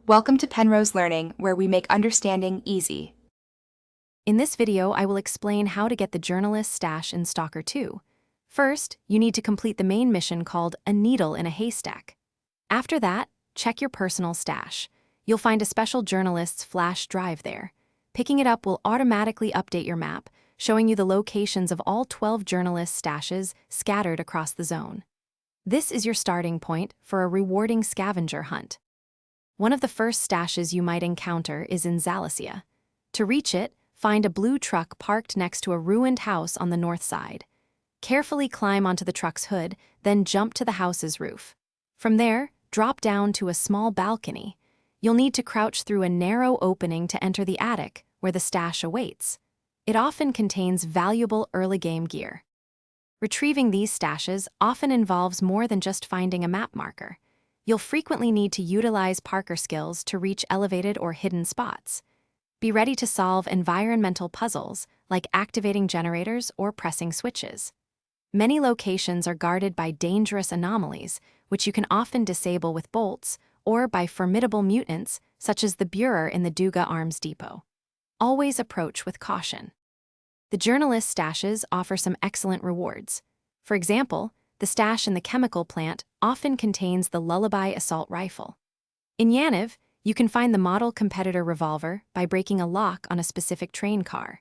Welcome to Penrose Learning, where we make understanding easy. In this video, I will explain how to get the journalist's stash in Stalker 2. First, you need to complete the main mission called A Needle in a Haystack. After that, check your personal stash. You'll find a special journalist's flash drive there. Picking it up will automatically update your map, showing you the locations of all 12 journalists' stashes scattered across the zone. This is your starting point for a rewarding scavenger hunt. One of the first stashes you might encounter is in S.T.A.L.K.E.R. To reach it, find a blue truck parked next to a ruined house on the north side. Carefully climb onto the truck's hood, then jump to the house's roof. From there, drop down to a small balcony. You'll need to crouch through a narrow opening to enter the attic, where the stash awaits. It often contains valuable early-game gear. Retrieving these stashes often involves more than just finding a map marker. You'll frequently need to utilize Parker skills to reach elevated or hidden spots. Be ready to solve environmental puzzles, like activating generators or pressing switches. Many locations are guarded by dangerous anomalies, which you can often disable with bolts, or by formidable mutants, such as the Burer in the Duga Arms Depot. Always approach with caution. The journalist stashes offer some excellent rewards. For example, the stash in the chemical plant often contains the Lullaby assault rifle. In Yaniv, you can find the model competitor revolver by breaking a lock on a specific train car.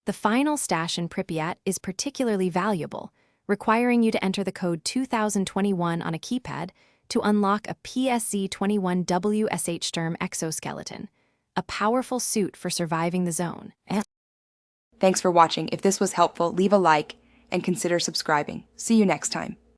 The final stash in Pripyat is particularly valuable, requiring you to enter the code 2021 on a keypad to unlock a PSZ-21W S.T.A.L.K.E.R exoskeleton, a powerful suit for surviving the zone. Thanks for watching. If this was helpful, leave a like and consider subscribing. See you next time.